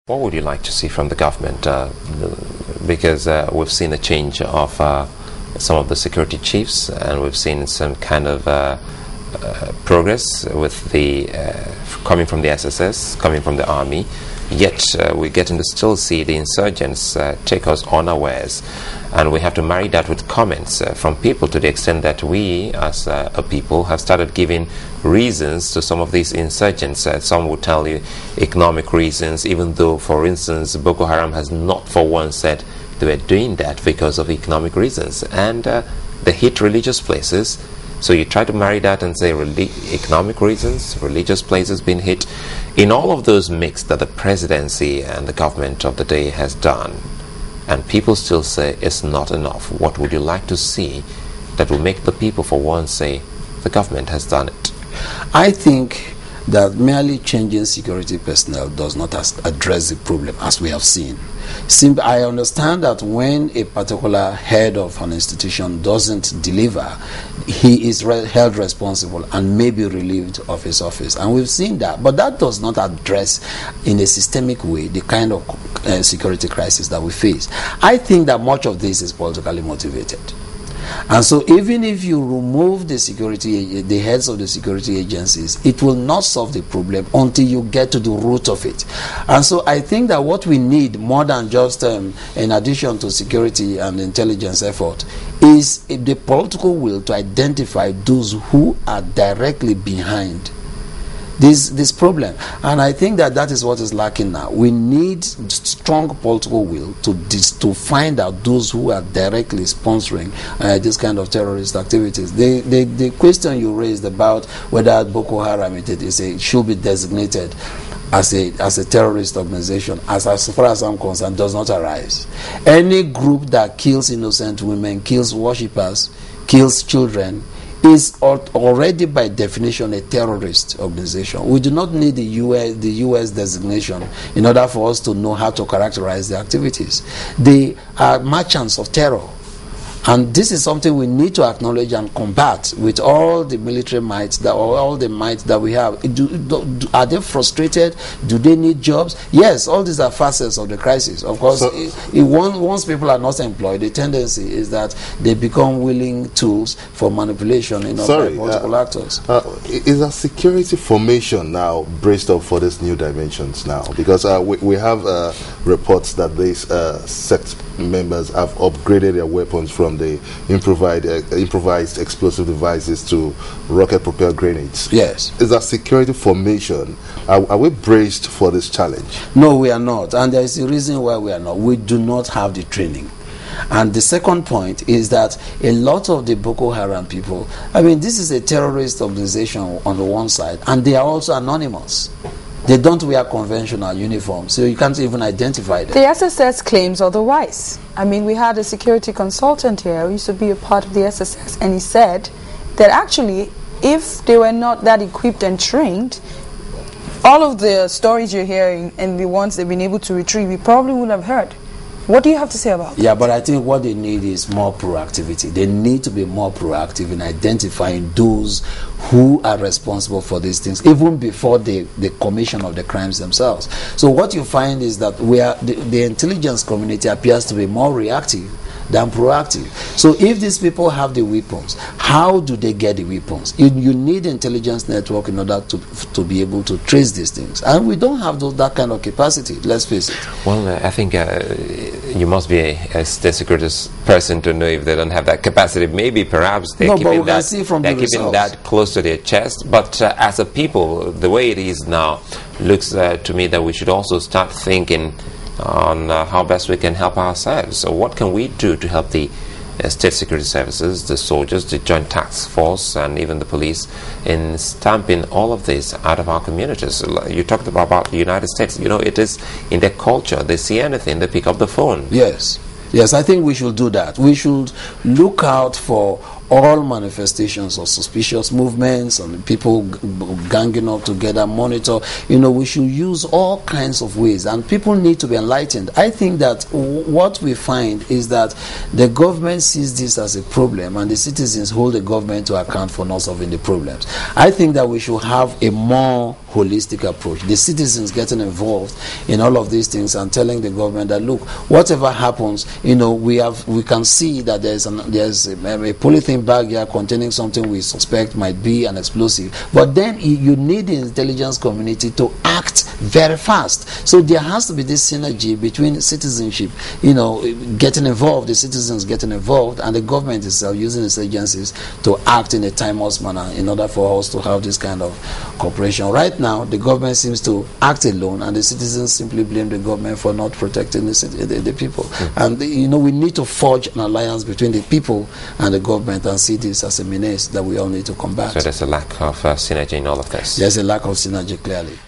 What would you like to see from the government? Because we've seen a change of some of the security chiefs, and we've seen some kind of progress with the coming from the SSS, coming from the army. Yet we're getting to still see the insurgents take us unawares, and we have to marry that with comments from people, to the extent that we as a people have started giving reasons to some of these insurgents. Some will tell you economic reasons, even though, for instance, Boko Haram has not for once said they were doing that because of economic reasons, and they hit religious places. So you try to marry that and say economic reasons, religious places being hit. In all of those mix that the presidency and the government of the day has done, and people still say it's not enough, what would you like to see that will make the people for once say the government has done it? I think that merely changing security personnel does not address the problem, as we have seen. I understand that when a particular head of an institution doesn't deliver, he is held responsible and may be relieved of his office, and we've seen that. But that does not address in a systemic way the kind of security crisis that we face. I think that much of this is politically motivated. And so even if you remove the heads of the security agencies, it will not solve the problem until you get to the root of it. And so I think that what we need, more than just in addition to security and intelligence effort, is the political will to identify those who are directly behind this problem. And I think that is what is lacking now. We need strong political will to find out those who are directly sponsoring this kind of terrorist activities. The question you raised about whether Boko Haram should be designated as a terrorist organization, as far as I'm concerned, does not arise. Any group that kills innocent women, kills worshippers, kills children, is already by definition a terrorist organization. We do not need the US designation in order for us to know how to characterize the activities. They are merchants of terror. And this is something we need to acknowledge and combat with all the military might, all the might that we have. Are they frustrated? Do they need jobs? Yes, all these are facets of the crisis. Of course, once people are not employed, the tendency is that they become willing tools for manipulation by multiple actors. Is a security formation now braced up for these new dimensions now? Because we have reports that these sect members have upgraded their weapons from the improvised explosive devices to rocket-propelled grenades. Yes. Is a security formation? Are we braced for this challenge? No, we are not. And there is a reason why we are not. We do not have the training. And the second point is that a lot of the Boko Haram people, this is a terrorist organization on the one side, and they are also anonymous. They don't wear conventional uniforms, so you can't even identify them. The SSS claims otherwise. We had a security consultant here who used to be a part of the SSS, and he said that actually, if they were not that equipped and trained, all of the stories you're hearing and the ones they've been able to retrieve, we probably would have heard. What do you have to say about that? Yeah, but I think what they need is more proactivity. They need to be more proactive in identifying those who are responsible for these things, even before the commission of the crimes themselves. So what you find is that the intelligence community appears to be more reactive than proactive. So if these people have the weapons, how do they get the weapons? You need intelligence network in order to be able to trace these things, and we don't have that kind of capacity, let's face it. Well, I think you must be a state security person to know if they don't have that capacity. Maybe perhaps they're keeping that close to their chest, but as a people, the way it is now looks to me that we should also start thinking on how best we can help ourselves. So what can we do to help the state security services, the soldiers, the joint task force, and even the police in stamping all of this out of our communities? You talked about the United States. It is in their culture. They see anything, they pick up the phone. Yes, I think we should do that. We should look out for all manifestations of suspicious movements and people ganging up together, monitor. We should use all kinds of ways, and people need to be enlightened. I think that what we find is that the government sees this as a problem, and the citizens hold the government to account for not solving the problems. I think that we should have a more holistic approach. The citizens getting involved in all of these things and telling the government that, look, whatever happens, you know, we can see that there's a polythene bag here containing something we suspect might be an explosive. But then you need the intelligence community to act very fast. So there has to be this synergy between citizenship, you know, getting involved, the citizens getting involved, and the government itself using its agencies to act in a timeless manner in order for us to have this kind of cooperation. Right now, the government seems to act alone, and the citizens simply blame the government for not protecting the people. And you know, we need to forge an alliance between the people and the government and see this as a menace that we all need to combat. So there's a lack of synergy in all of this. There's a lack of synergy, clearly.